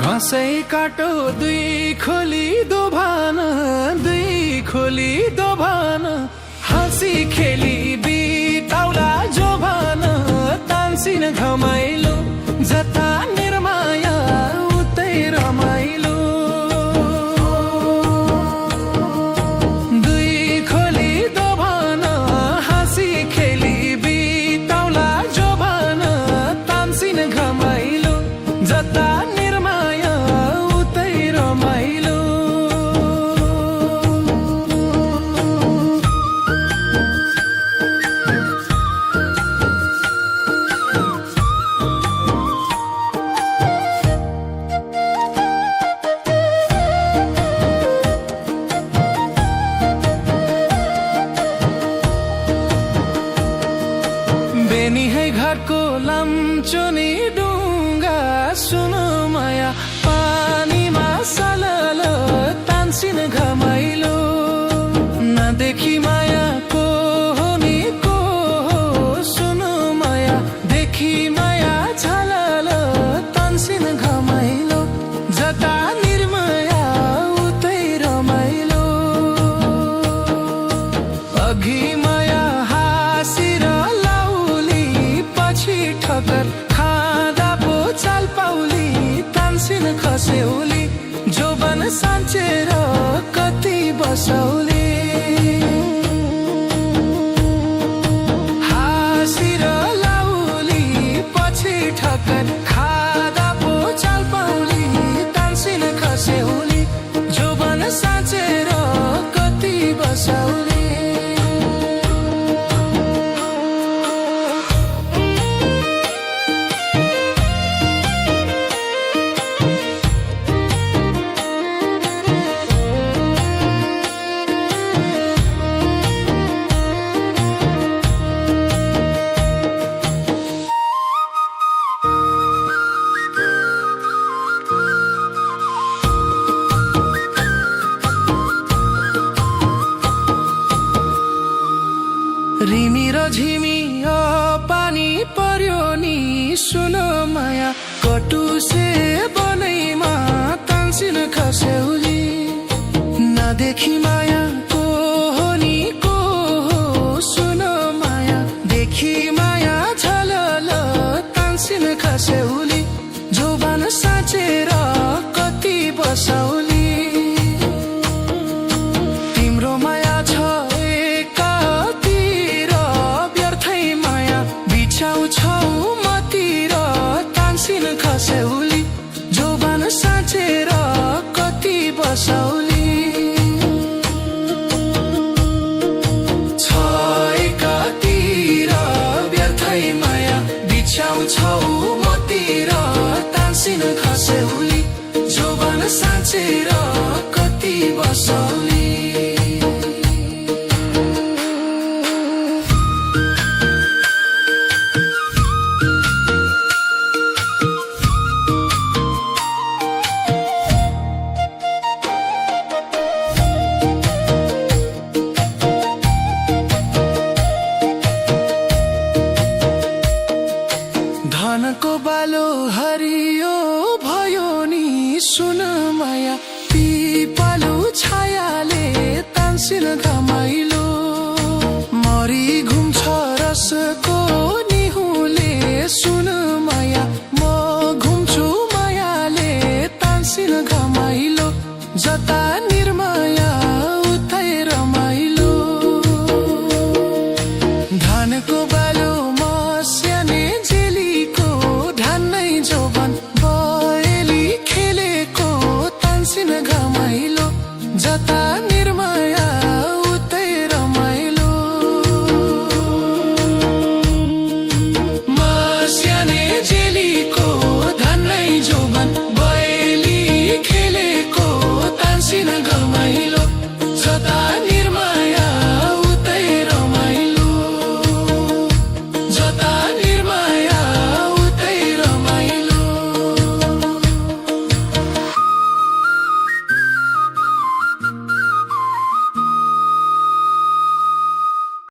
घाँसै काटो दुई खोली दोभान, दुई खोली दोभान, हाँसी खेली बिताउला जोभान, तान्सिन घमाइलो जता निर्माया उतै रमाइलो। दुई खोली दोभान, हाँसी खेली बिताउला जोभान, तान्सिन घमाइलो जता निर्माया उतै रमाइलो। बेनी है घरको लाम्चोनी डुङ्गा, सुनो माया पानीमा सलल तान्सिन घमाइलो। नदेखि माया को हो नि को हो, सुनो माया देखि माया झलल तान्सिन घमाइलो जता निर्माया उतै रमाइलो। अघि माया हाँसिर ठक्कर खाँदा पो चाल पाउली, तान्सिन खस्यौली जोबन साँचेर कति बसौली। हाँसिर लाउली पछि ठक्कर खाँदा पो चाल पाउली, तान्सिन खस्यौली जोबन साँचेर कति बसौली। रिमी र झिमी पानी पर्यो नि, सुनो माया कटुसे बनैमा तान्सिन खस्यौली। नदेखि माया को हो नि को हो, सुनो माया देखि माया झलल तान्सिन खस्यौली जोबान साँचेर कति बसौली। तिम्रो माया छ छौ मतिर तान्सिन खस्यौली जोबान साँचेर कति बसौली। छ एकातिर व्यर्थै माया बिछाउँछौ मतिर तान्सिन खस्यौली जोबान साँचेर कति बसौली। धनको बालो हरियो भयो नि, सुन माया पिपलु छायाले तान्सिन घमा